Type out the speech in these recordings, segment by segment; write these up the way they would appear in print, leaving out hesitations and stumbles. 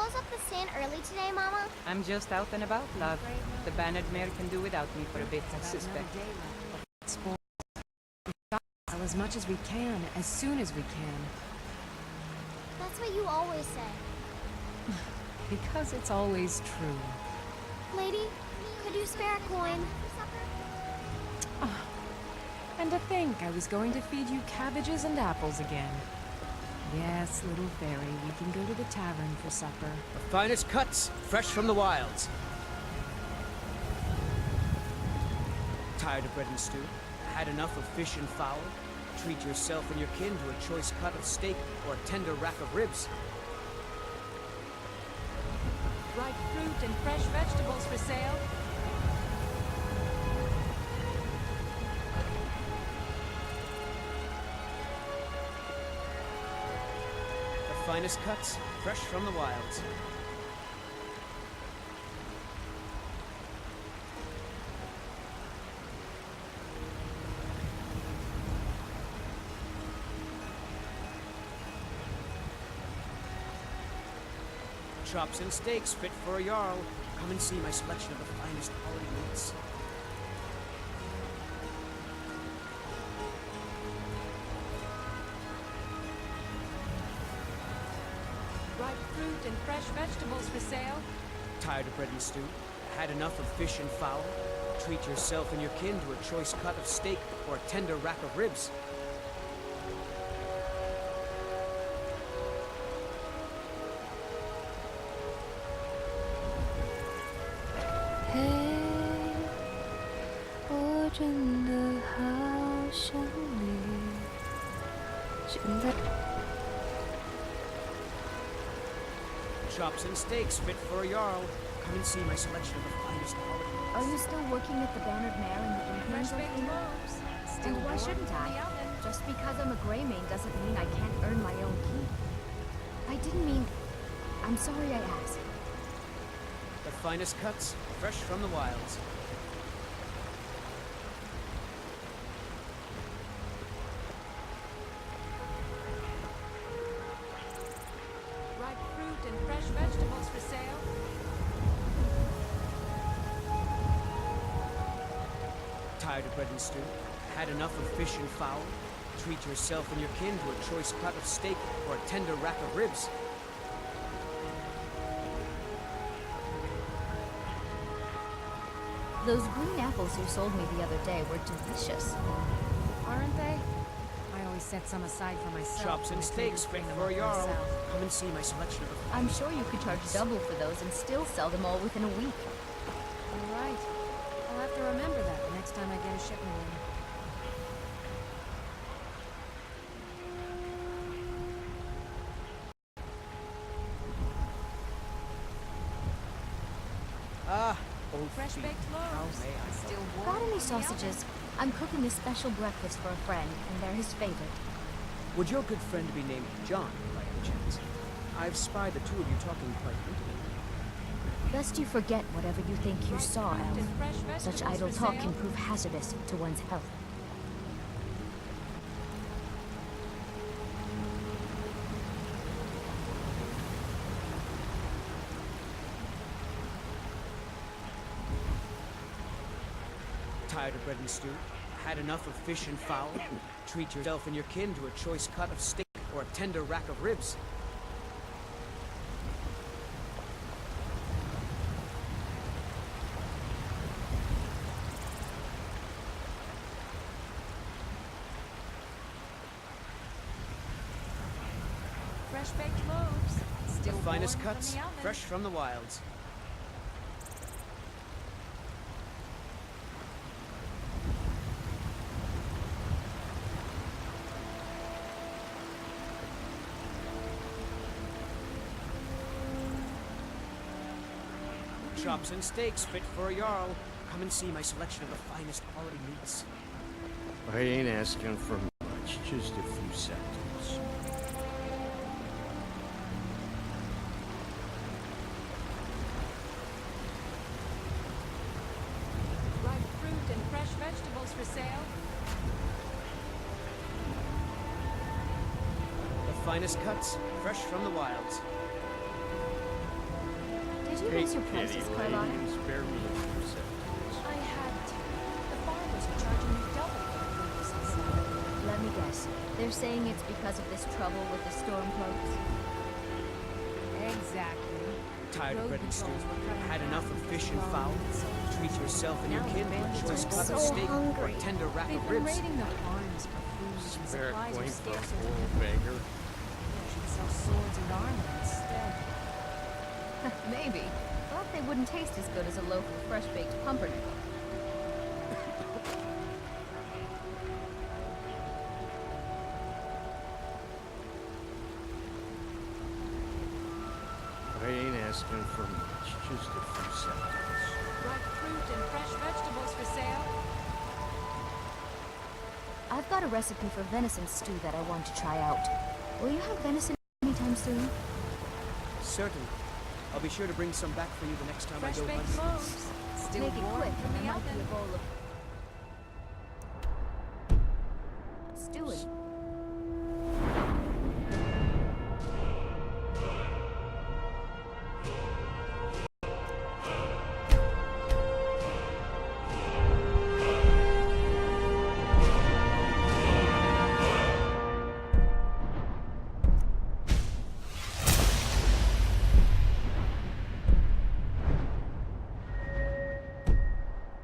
close up the stand early today, Mama? I'm just out and about, love. The Bannered Mare can do without me for a bit, I suspect. Sell as much as we can, as soon as we can. That's what you always say. Because it's always true. Lady, could you spare a coin? Oh, and to think I was going to feed you cabbages and apples again. Yes, little fairy, we can go to the tavern for supper. The finest cuts, fresh from the wilds. Tired of bread and stew? Had enough of fish and fowl? Treat yourself and your kin to a choice cut of steak or a tender rack of ribs. Ripe fruit and fresh vegetables for sale. The finest cuts, fresh from the wilds. Chops and steaks fit for a Jarl. Come and see my selection of the finest quality meats. Ripe fruit and fresh vegetables for sale. Tired of bread and stew? Had enough of fish and fowl? Treat yourself and your kin to a choice cut of steak or a tender rack of ribs. Chops and steaks fit for a Jarl. Come and see my selection of the finest quality meats. Are you still working at the Bannered Mare in the evenings? Fresh baked loaves. Still And why warm shouldn't from I? the oven. Just because I'm a Greymane doesn't mean I can't earn my own keep. I didn't mean... I'm sorry I asked. The finest cuts, fresh from the wilds. Ripe fruit and fresh vegetables for sale. Tired of bread and stew? Had enough of fish and fowl? Treat yourself and your kin to a choice cut of steak or a tender rack of ribs. Those green apples you sold me the other day were delicious. Aren't they? I always set some aside for myself. Chops and when I steaks couldn't fit bring for a them up Jarl. myself. Come and see my selection of the I'm sure you could charge double for those and still sell them all within a week. You're right. I'll have to remember that the next time I get a shipment in. old Fresh feet. baked How loaves. may I Still help? warm Got any from the oven. sausages? I'm cooking a special breakfast for a friend, and they're his favorite. Would your good friend be named John, by any chance? I've spied the two of you talking quite intimately. Best you forget whatever you think you Ripe saw, fruit Elf. and fresh Such vegetables idle for talk sale. can prove hazardous to one's health. Tired of bread and stew? Had enough of fish and fowl? Treat yourself and your kin to a choice cut of steak or a tender rack of ribs. Fresh baked loaves. Still The finest warm cuts, from the oven. fresh from the wilds. Chops and steaks fit for a Jarl. Come and see my selection of the finest quality meats. I ain't asking for much, just a few seconds. Ripe fruit and fresh vegetables for sale. The finest cuts, fresh from the wilds. Did you raise your prices, Carlotta? Spare me a few seconds. I had to. The farmers are charging me double for the produce I sell. Let me guess. They're saying it's because of this trouble with the storm cloaks? Exactly. Tired of Road bread and stew? patrols were cutting Had down enough of the fish and lawn fowl? and so- Treat yourself and your Now kin the to a bandits choice are cut so of steak or hungry. a tender rack They've of been ribs. raiding the farms for food and Spare a supplies are coin for a scarcer poor than old ever. beggar. I should sell swords and armor instead. Maybe. Thought they wouldn't taste as good as a loaf of fresh-baked pumpernickel. I ain't asking for much, just a few seconds. Ripe fruit and fresh vegetables for sale. I've got a recipe for venison stew that I want to try out. Will you have venison anytime soon? Certainly. I'll be sure to bring some back for you the next time Fresh I go baked hunting. loaves. Still Make it warm quick, from and the there might be oven. a bowl of stewing.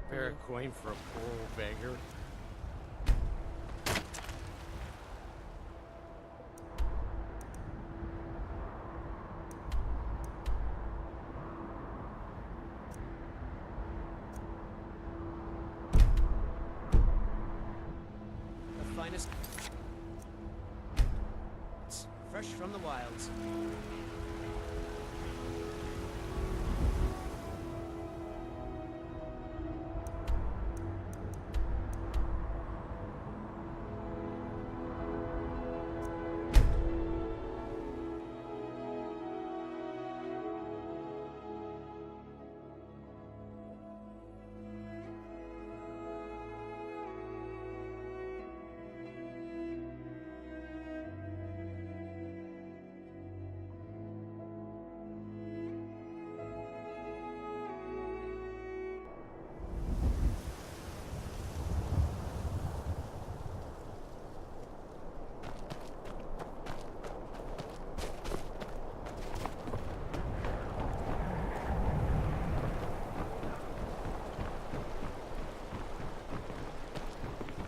Spare a coin for a poor old beggar. The finest. It's fresh from the wilds.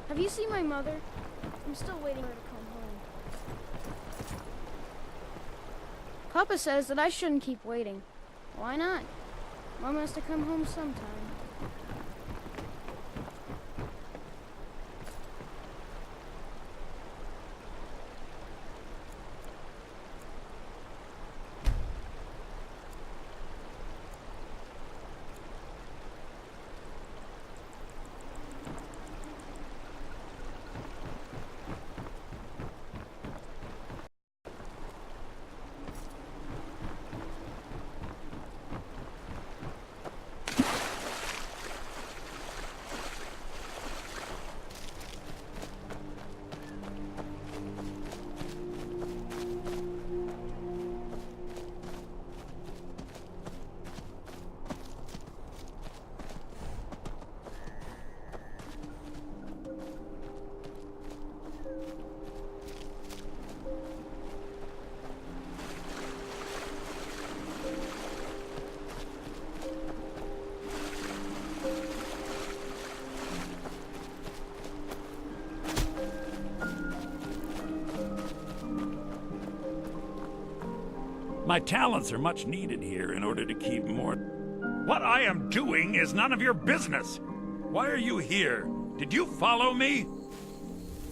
Have you seen my mother? I'm still waiting for her to come home. Papa says that I shouldn't keep waiting. Why not? Mom has to come home sometime. My talents are much needed here in order to keep more. What I am doing is none of your business. Why are you here? Did you follow me?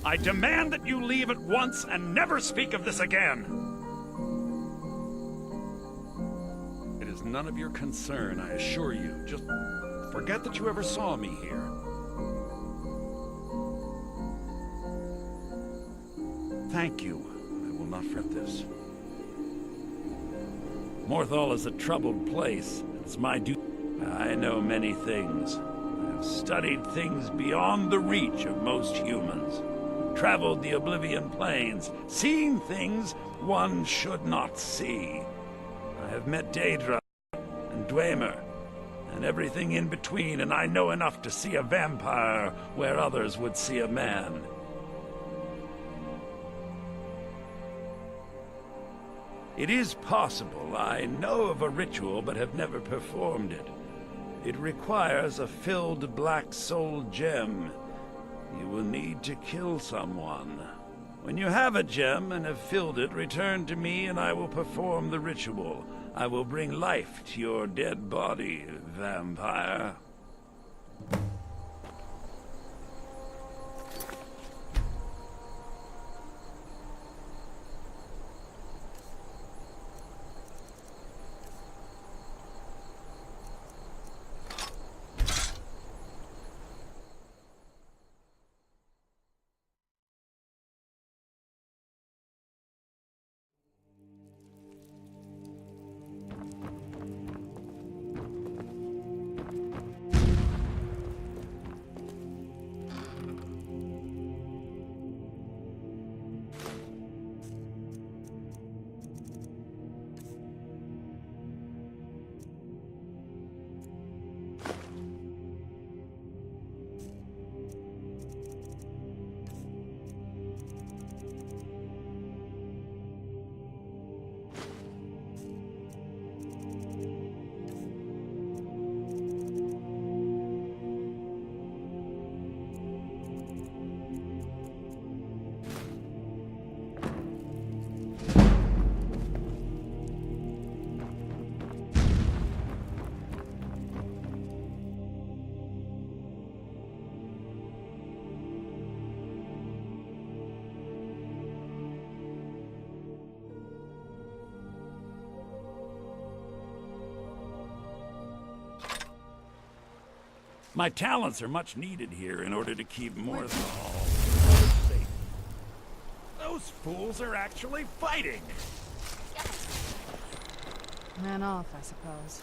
I demand that you leave at once and never speak of this again. It is none of your concern, I assure you. Just forget that you ever saw me here. Thank you. I will not fret this. Morthal is a troubled place. It's my duty. I know many things. I have studied things beyond the reach of most humans. Traveled the Oblivion Plains, seen things one should not see. I have met Daedra and Dwemer, and everything in between, and I know enough to see a vampire where others would see a man. It is possible I know of a ritual but have never performed it. It requires a filled black soul gem. You will need to kill someone. When you have a gem and have filled it, return to me and I will perform the ritual. I will bring life to your dead body, vampire. My talents are much needed here in order to keep Morthal safe. Those fools are actually fighting! Ran off, I suppose.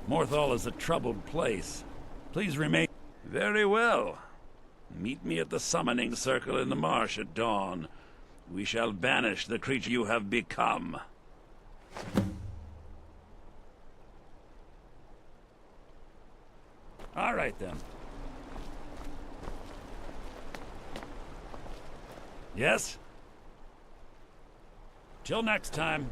Morthal is a troubled place. Please remain. Very well. Meet me at the summoning circle in the marsh at dawn. We shall banish the creature you have become. All right, then. Yes? Till next time.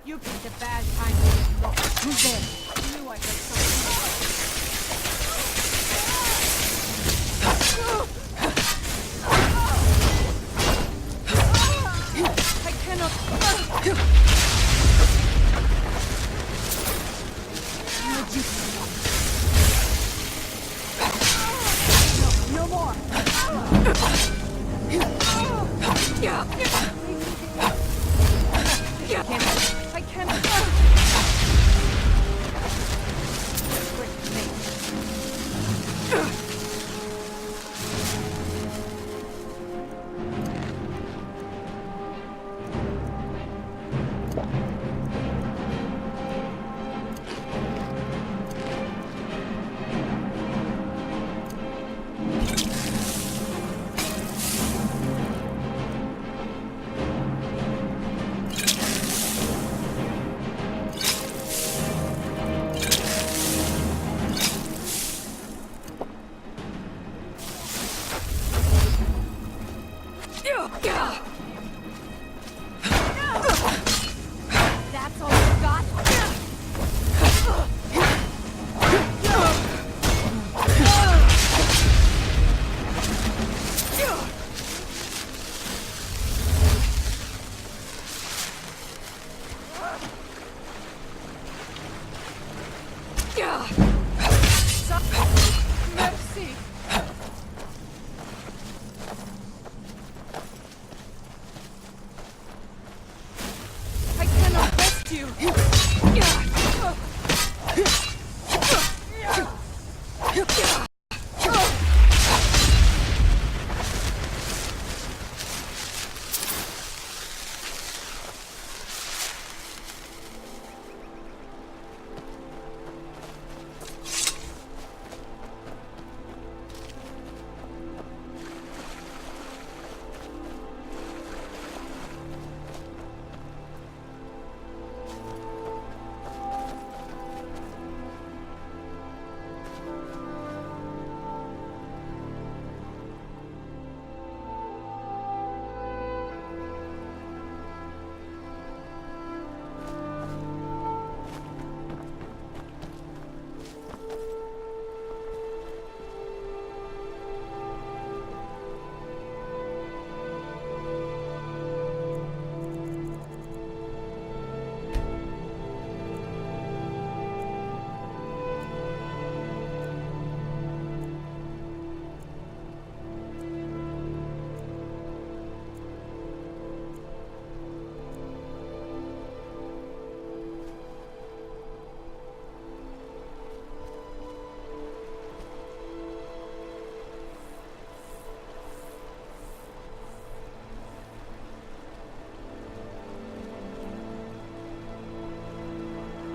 You picked a bad time to get lost. Who's there? I knew I heard something. I cannot. No more. I can't. you!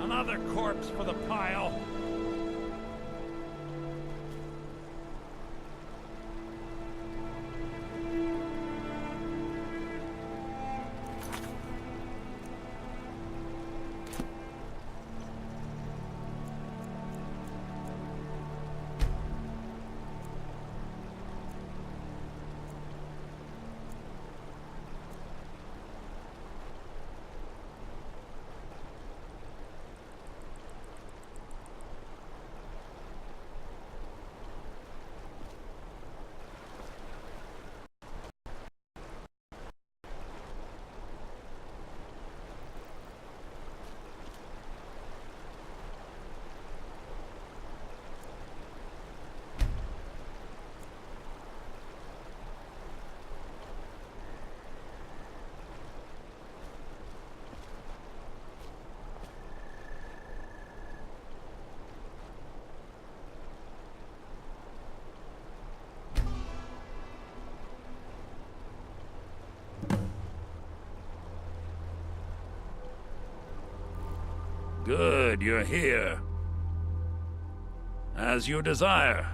Another corpse for the pile. Good, you're here. As you desire.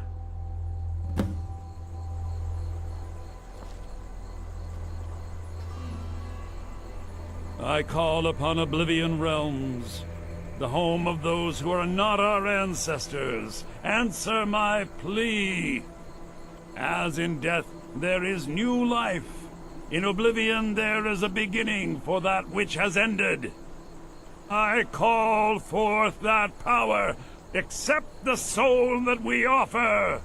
I call upon Oblivion Realms, the home of those who are not our ancestors. Answer my plea. As in death there is new life, in Oblivion there is a beginning for that which has ended. I call forth that power. Accept the soul that we offer.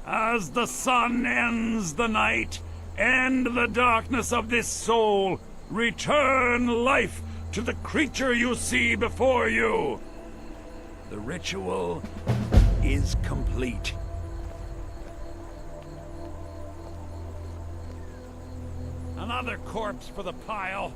As the sun ends the night, end the darkness of this soul. Return life to the creature you see before you. The ritual is complete. Another corpse for the pile.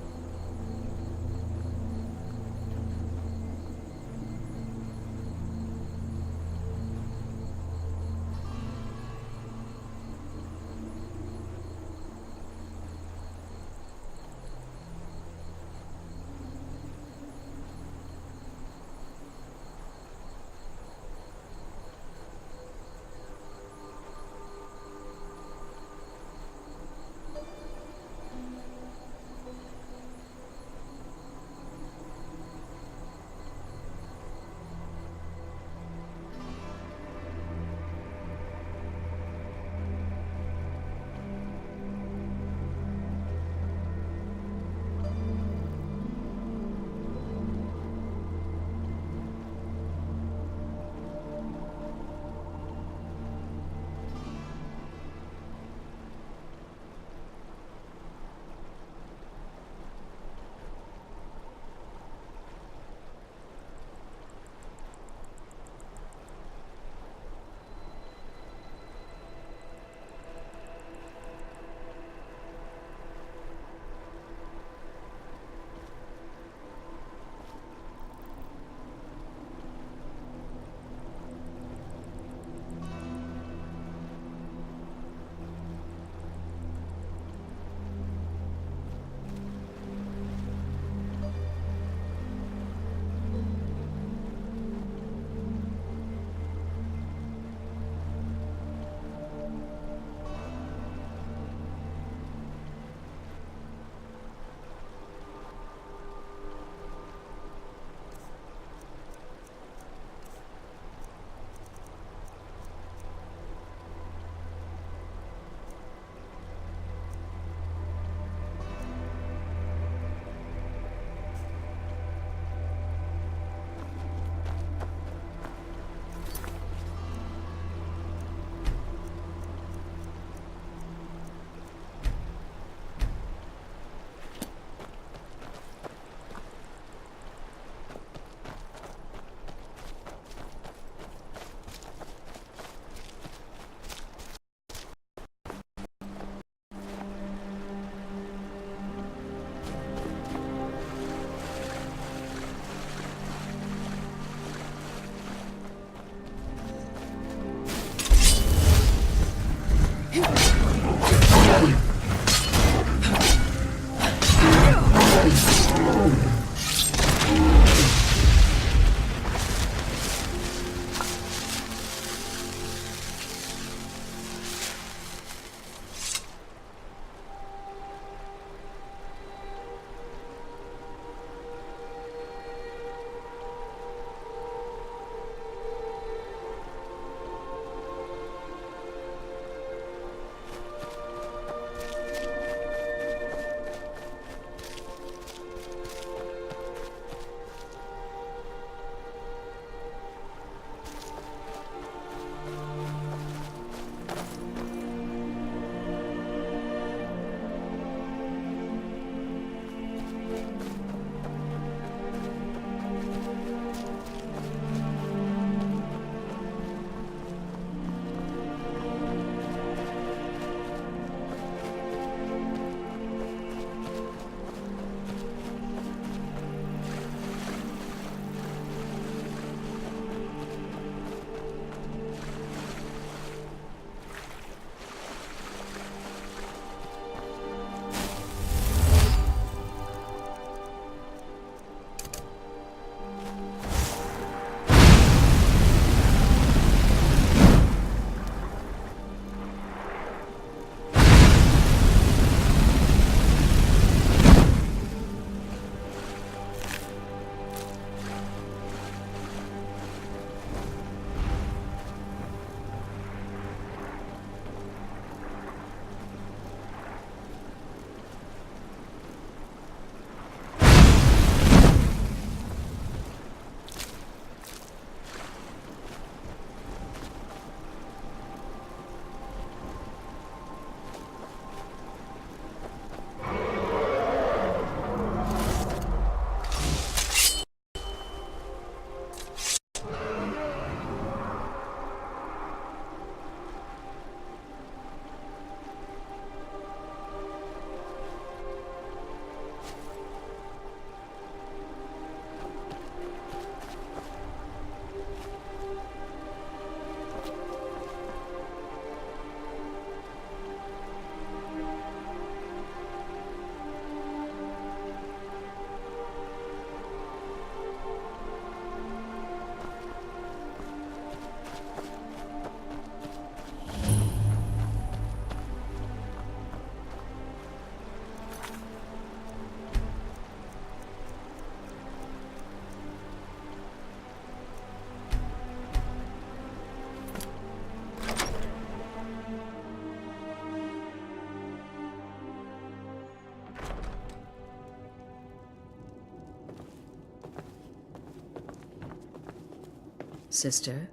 Sister?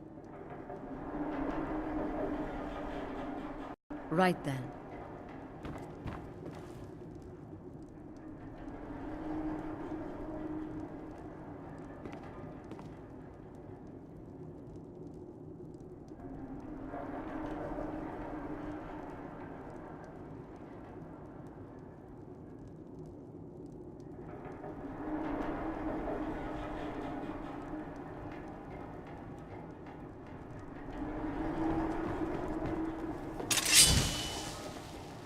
Right then.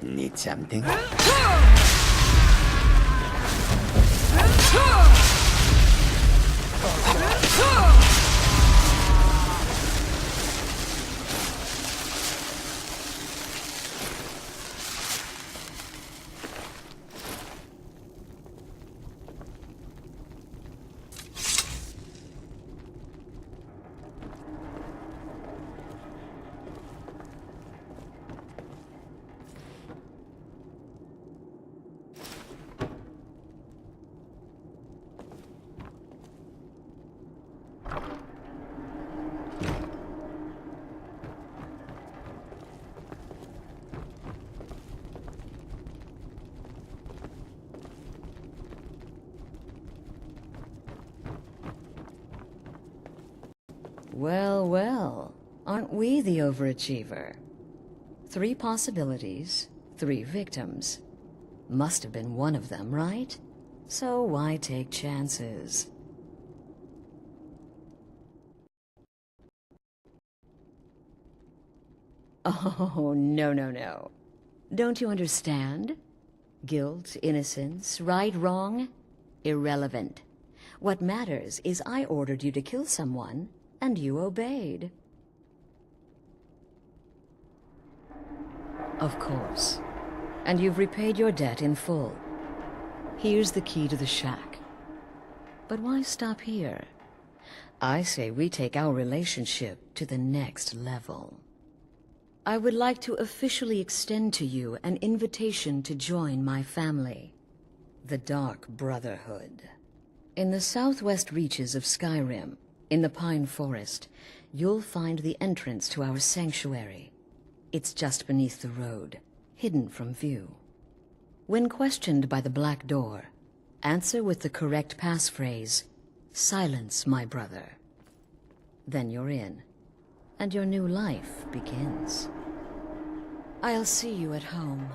Need something? Well, well, aren't we the overachiever? 3 possibilities, 3 victims. Must have been one of them, right? So why take chances? Oh, no, no, no. Don't you understand? Guilt, innocence, right, wrong? Irrelevant. What matters is I ordered you to kill someone, and you obeyed. Of course. And you've repaid your debt in full. Here's the key to the shack. But why stop here? I say we take our relationship to the next level. I would like to officially extend to you an invitation to join my family, the Dark Brotherhood. In the southwest reaches of Skyrim, in the Pine Forest, you'll find the entrance to our sanctuary. It's just beneath the road, hidden from view. When questioned by the Black Door, answer with the correct passphrase, Silence, my brother. Then you're in, and your new life begins. I'll see you at home.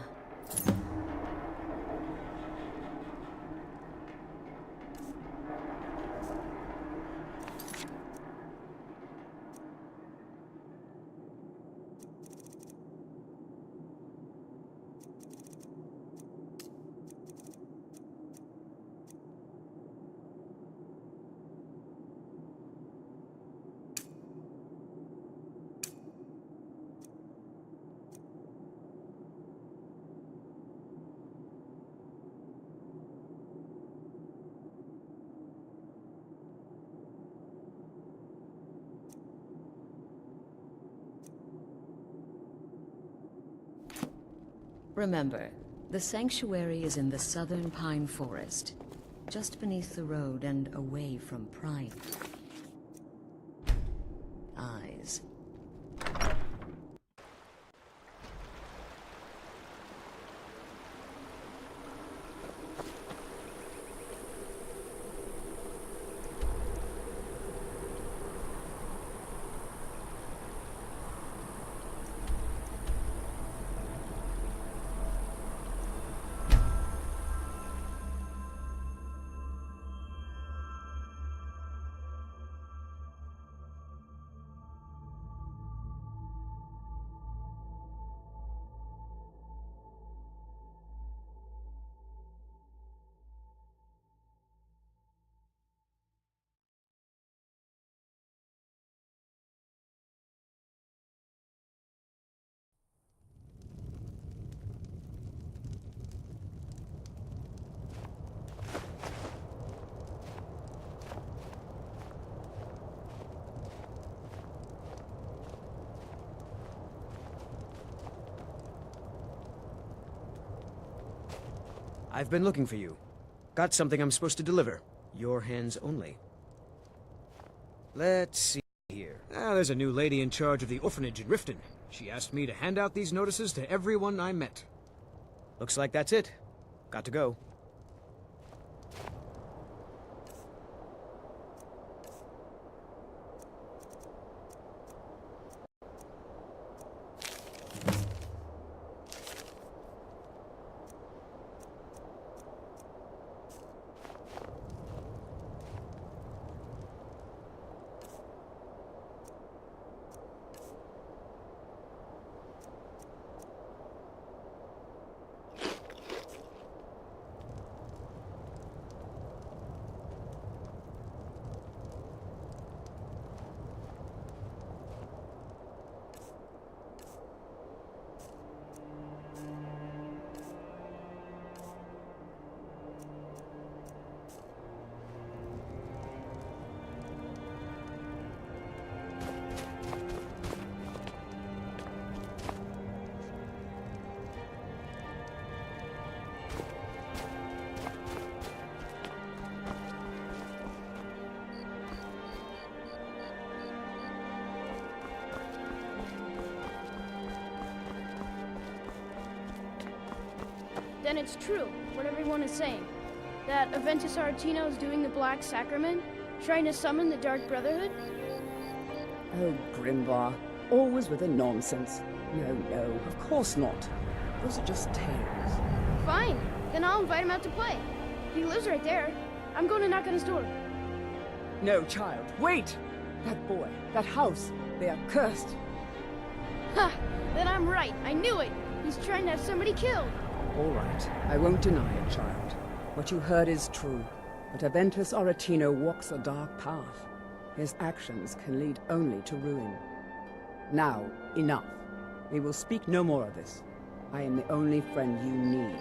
Remember, the sanctuary is in the southern pine forest, just beneath the road and away from prying eyes. I've been looking for you. Got something I'm supposed to deliver. Your hands only. Let's see here. There's a new lady in charge of the orphanage in Riften. She asked me to hand out these notices to everyone I met. Looks like that's it. Got to go. Then it's true, what everyone is saying. That Aventus Aretino is doing the Black Sacrament, trying to summon the Dark Brotherhood? Oh, Grimvar, always with the nonsense. No, of course not. Those are just tales. Fine, then I'll invite him out to play. He lives right there. I'm going to knock on his door. No, child, wait! That boy, that house, they are cursed. Ha! Then I'm right, I knew it! He's trying to have somebody killed! All right, I won't deny it, child. What you heard is true. But Aventus Aretino walks a dark path. His actions can lead only to ruin. Now, enough. We will speak no more of this. I am the only friend you need.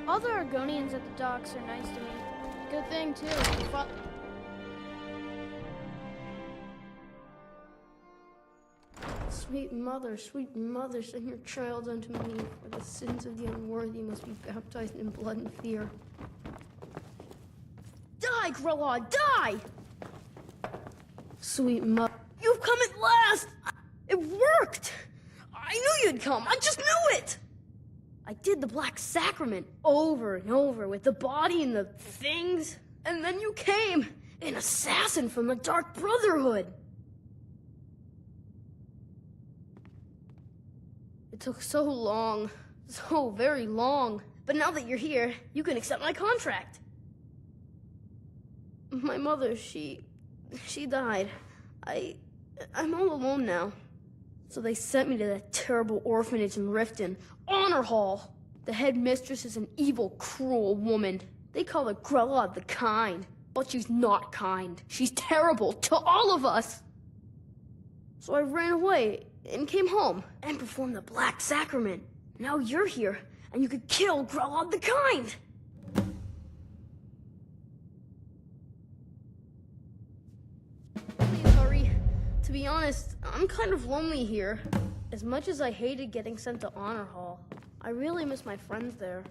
All the Argonians at the docks are nice to me. Good thing, too. Sweet mother, send your child unto me, for the sins of the unworthy must be baptized in blood and fear. Die, Grella, die! Sweet mother, you've come at last! It worked! I knew you'd come, I just knew it! I did the Black Sacrament over and over with the body and the things. And then you came! An assassin from the Dark Brotherhood! It took so long. So very long. But now that you're here, you can accept my contract. My mother, she died. I'm all alone now. So they sent me to that terrible orphanage in Riften, Honor Hall. The headmistress is an evil, cruel woman. They call her Clea the Kind. But she's not kind. She's terrible to all of us. So I ran away and came home and performed the Black Sacrament. Now you're here, and you could kill Clea the Kind. Please hurry. To be honest, I'm kind of lonely here. As much as I hated getting sent to Honor Hall, I really miss my friends there.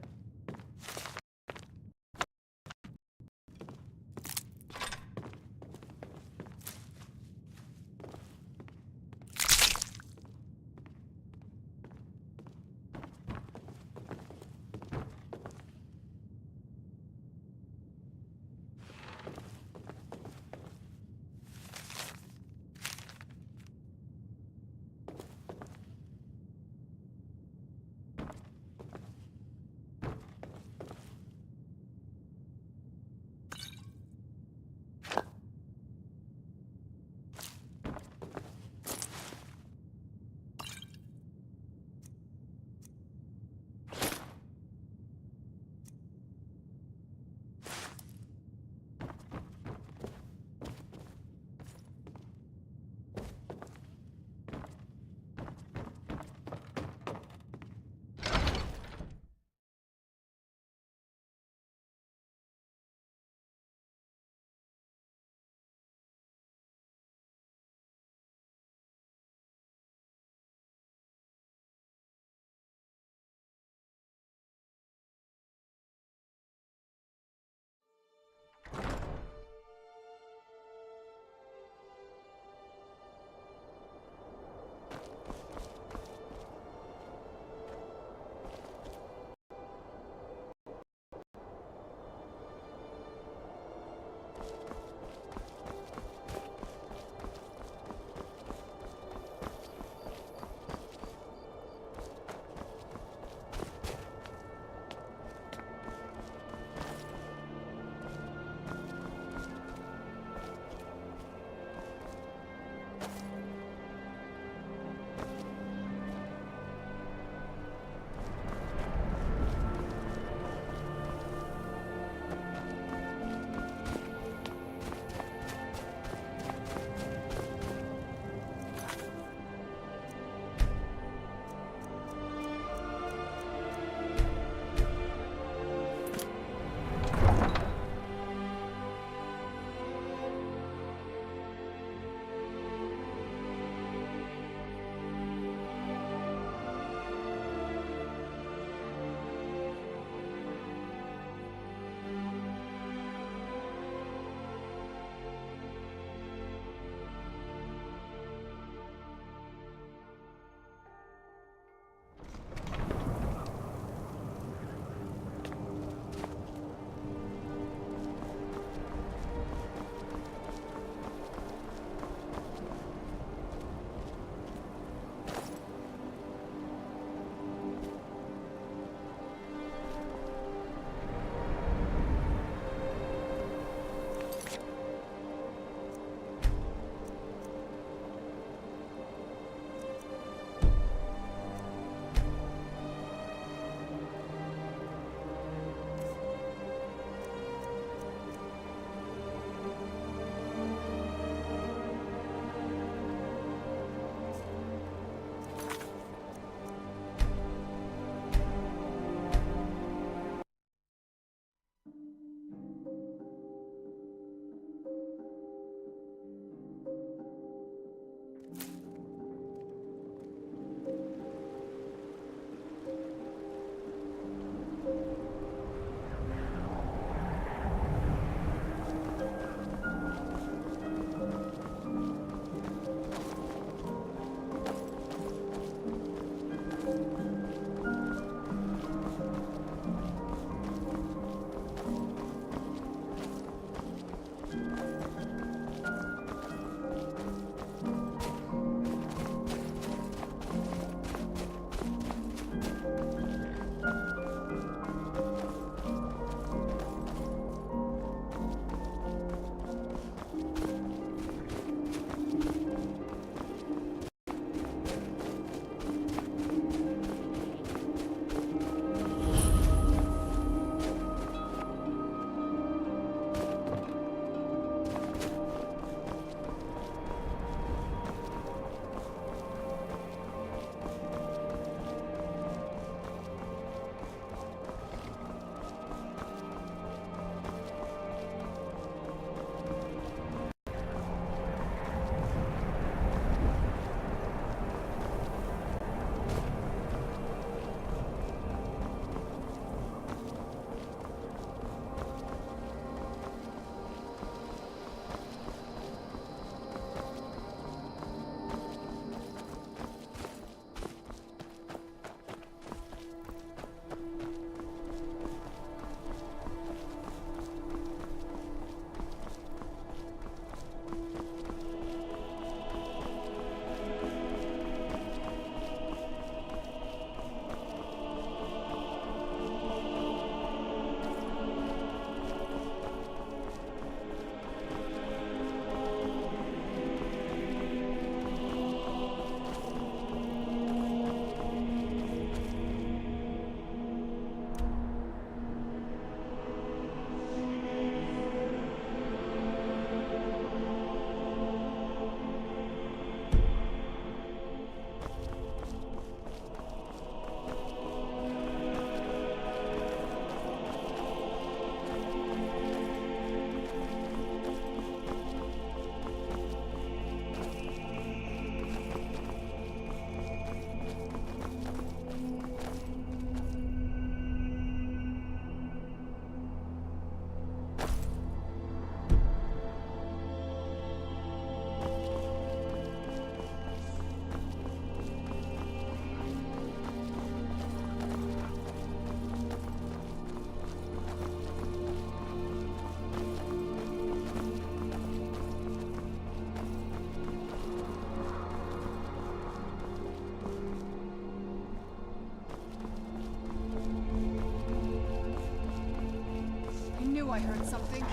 knew I heard something.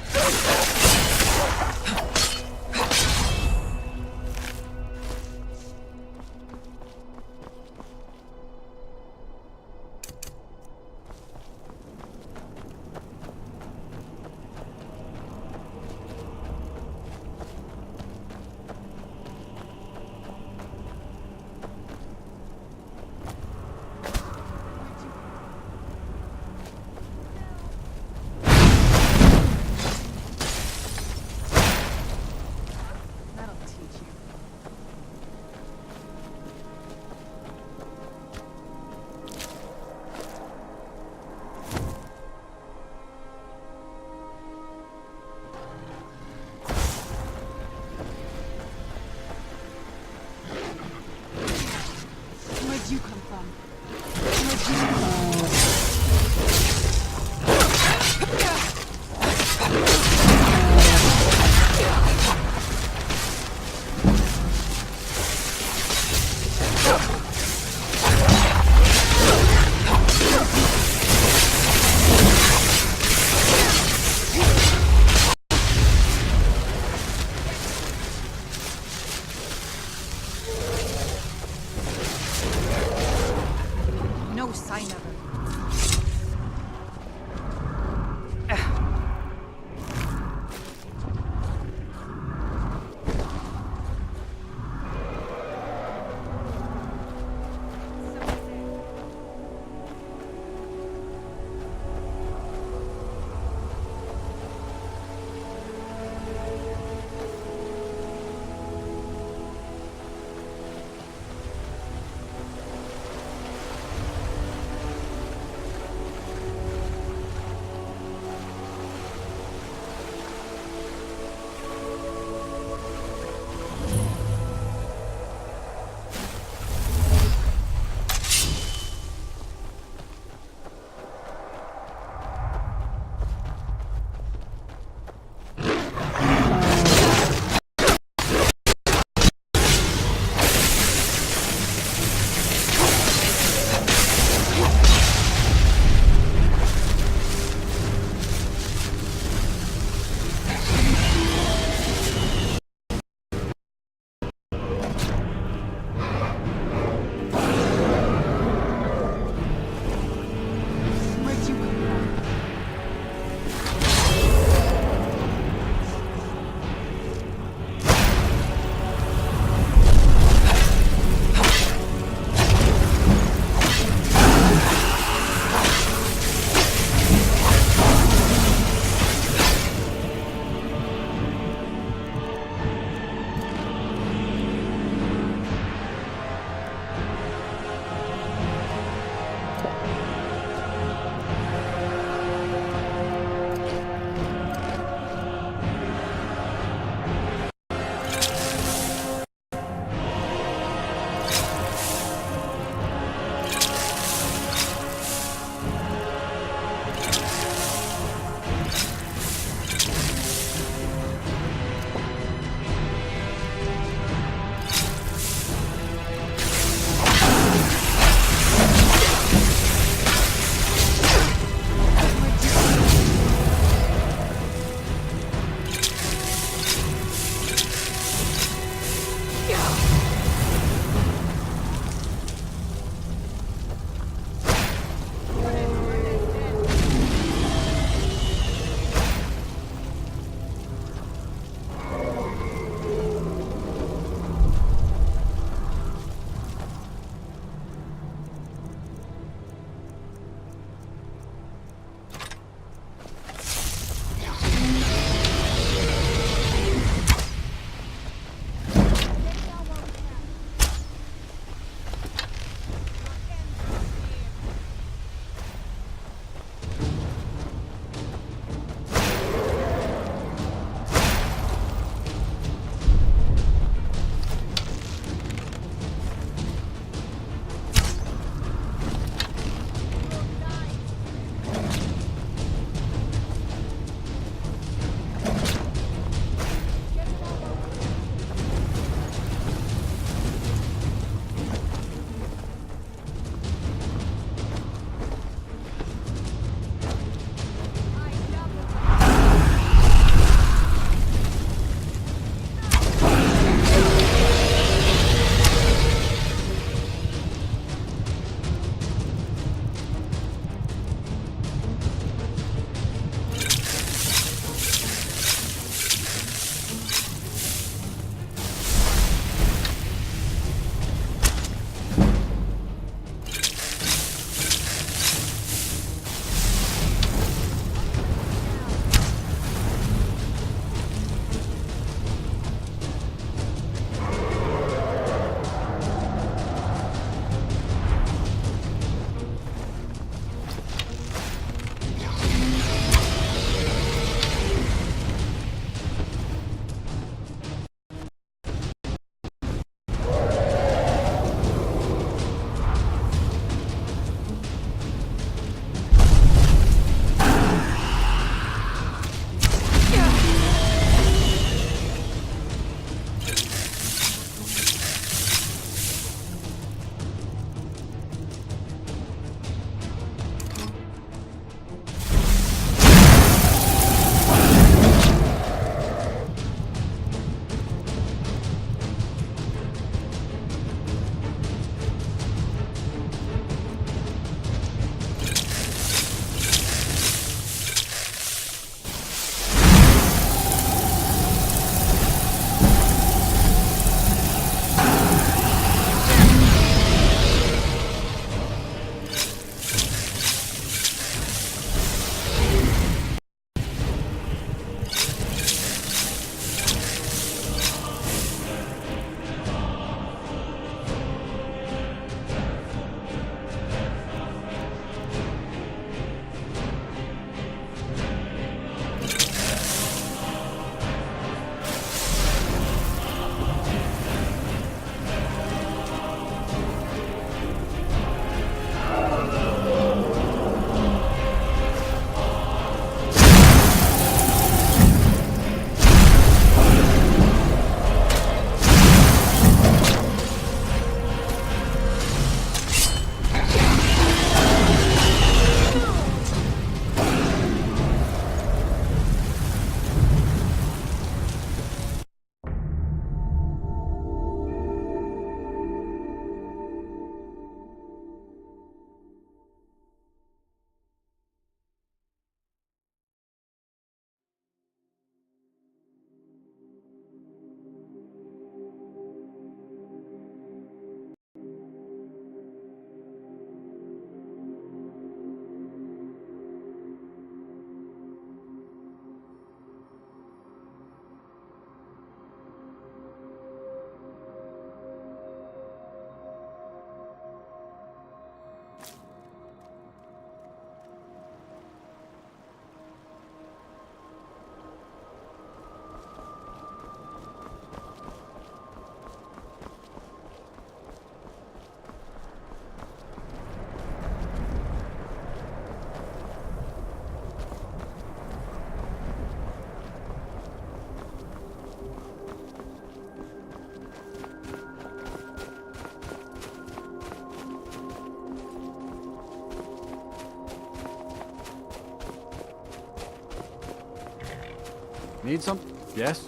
Need some? Yes?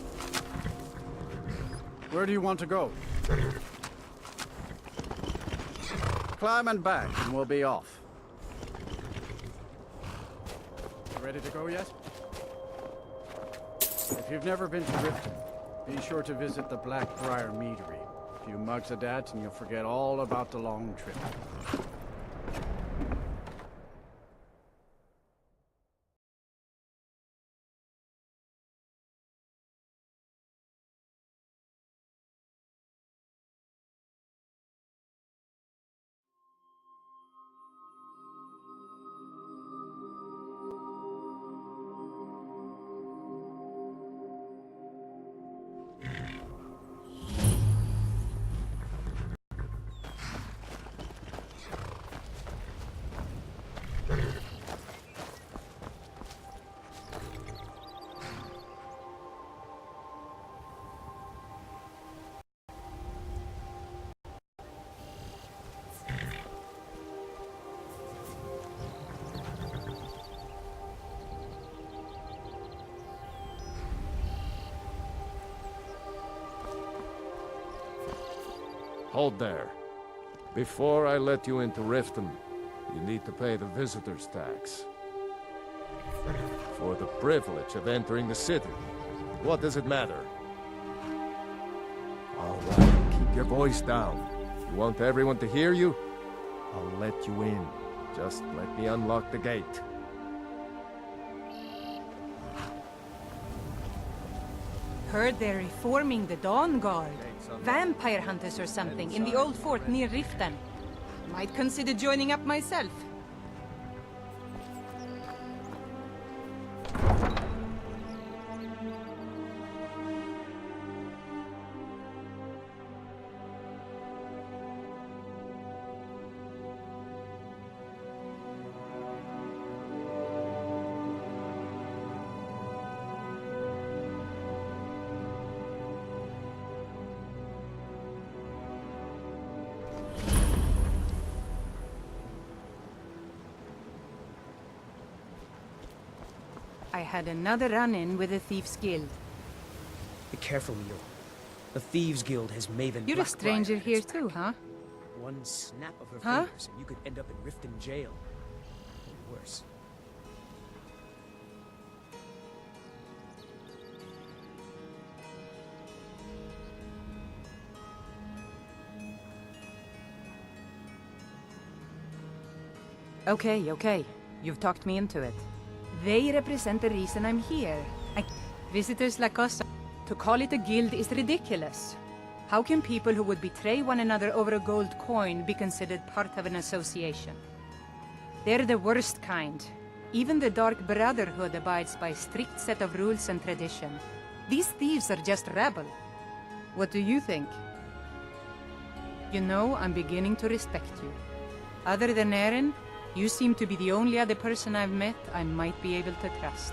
Where do you want to go? Climb and back, and we'll be off. Ready to go yet? If you've never been to Riften, be sure to visit the Blackbriar Meadery. A few mugs of that, and you'll forget all about the long trip. Hold there. Before I let you into Riften, you need to pay the visitor's tax. For the privilege of entering the city. What does it matter? All right, keep your voice down. You want everyone to hear you? I'll let you in. Just let me unlock the gate. Heard they're reforming the Dawn Guard. Vampire hunters or something in the old fort near Riften. Might consider joining up myself. I had another run-in with the Thieves' Guild. Be careful, Leo. The Thieves' Guild has Maven You're a Blackbriar stranger at here its too, back. huh? One snap of her Huh? fingers and you could end up in Riften jail. Or worse. Okay. You've talked me into it. They represent the reason I'm here. Visitors like us. To call it a guild is ridiculous. How can people who would betray one another over a gold coin be considered part of an association? They're the worst kind. Even the Dark Brotherhood abides by a strict set of rules and tradition. These thieves are just rabble. What do you think? You know, I'm beginning to respect you. Other than Eren, you seem to be the only other person I've met I might be able to trust.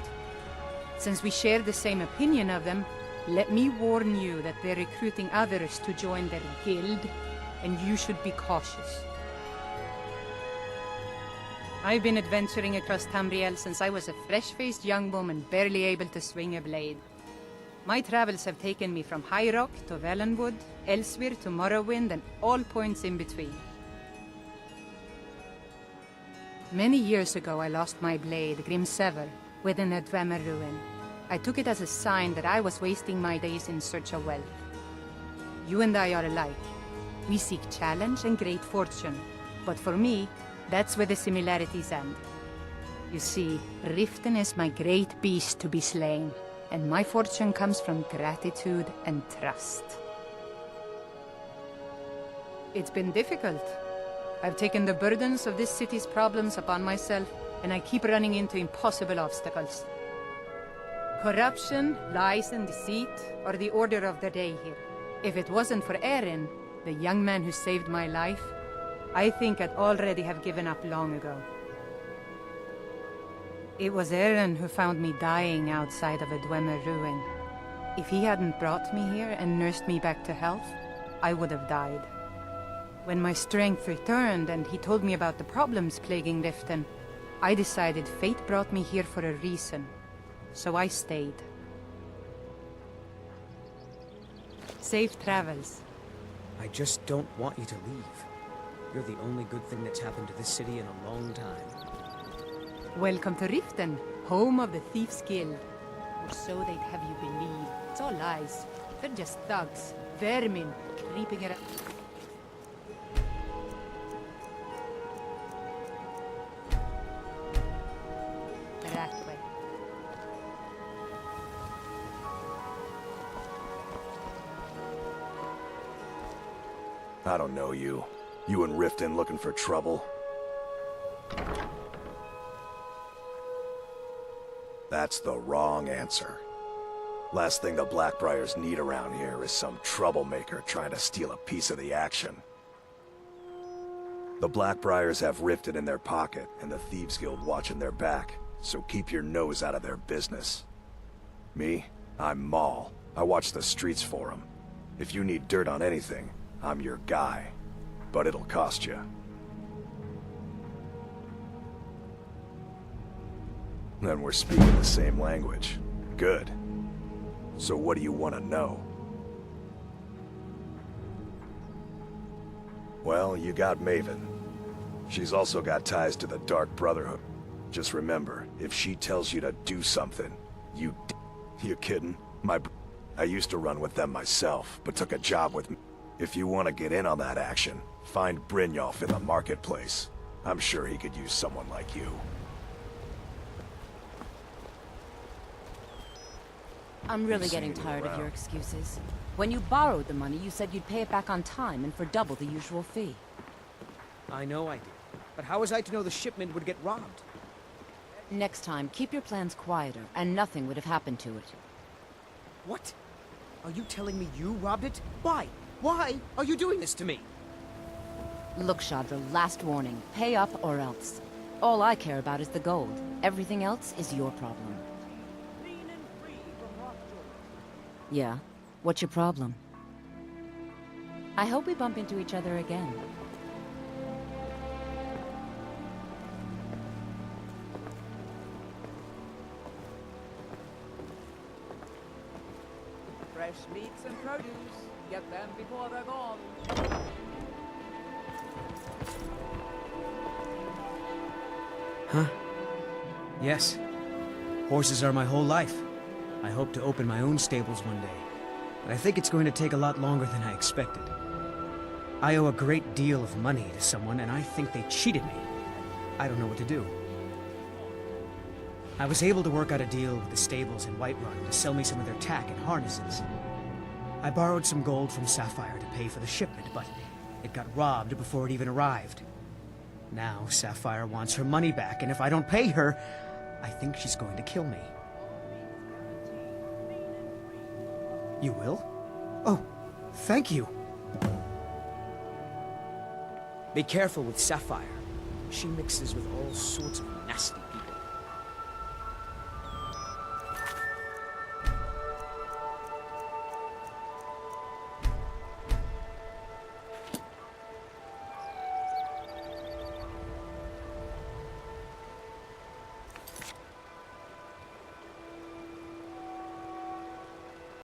Since we share the same opinion of them, let me warn you that they're recruiting others to join their guild, and you should be cautious. I've been adventuring across Tamriel since I was a fresh-faced young woman barely able to swing a blade. My travels have taken me from High Rock to Valenwood, elsewhere to Morrowind, and all points in between. Many years ago I lost my blade, Grimsever, within a Dwemer ruin. I took it as a sign that I was wasting my days in search of wealth. You and I are alike. We seek challenge and great fortune. But for me, that's where the similarities end. You see, Riften is my great beast to be slain, and my fortune comes from gratitude and trust. It's been difficult. I've taken the burdens of this city's problems upon myself, and I keep running into impossible obstacles. Corruption, lies and deceit are the order of the day here. If it wasn't for Eren, the young man who saved my life, I think I'd already have given up long ago. It was Eren who found me dying outside of a Dwemer ruin. If he hadn't brought me here and nursed me back to health, I would have died. When my strength returned and he told me about the problems plaguing Riften, I decided fate brought me here for a reason, so I stayed. Safe travels. I just don't want you to leave. You're the only good thing that's happened to this city in a long time. Welcome to Riften, home of the Thieves' Guild. Or so they'd have you believe. It's all lies. They're just thugs. Vermin, creeping around. That way. I don't know you. You and Riften looking for trouble? That's the wrong answer. Last thing the Blackbriars need around here is some troublemaker trying to steal a piece of the action. The Blackbriars have Riften in their pocket, and the Thieves Guild watching their back, so keep your nose out of their business. Me? I'm Maul. I watch the streets for them. If you need dirt on anything, I'm your guy. But it'll cost you. Then we're speaking the same language. Good. So what do you want to know? Well, you got Maven. She's also got ties to the Dark Brotherhood. Just remember, if she tells you to do something, you kidding? I used to run with them myself, but took a job with me. If you want to get in on that action, find Brynjolf in the marketplace. I'm sure he could use someone like you. I'm really getting tired of your excuses. When you borrowed the money, you said you'd pay it back on time and for double the usual fee. I know I did. But how was I to know the shipment would get robbed? Next time, keep your plans quieter, and nothing would have happened to it. What? Are you telling me you robbed it? Why? Why are you doing this to me? Look, Shadra, last warning. Pay up or else. All I care about is the gold. Everything else is your problem. Yeah? What's your problem? I hope we bump into each other again. Fresh meats and produce. Get them before they're gone. Huh? Yes. Horses are my whole life. I hope to open my own stables one day, but I think it's going to take a lot longer than I expected. I owe a great deal of money to someone, and I think they cheated me. I don't know what to do. I was able to work out a deal with the stables in Whiterun to sell me some of their tack and harnesses. I borrowed some gold from Sapphire to pay for the shipment, but it got robbed before it even arrived. Now Sapphire wants her money back, and if I don't pay her, I think she's going to kill me. You will? Oh, thank you. Be careful with Sapphire. She mixes with all sorts of nasty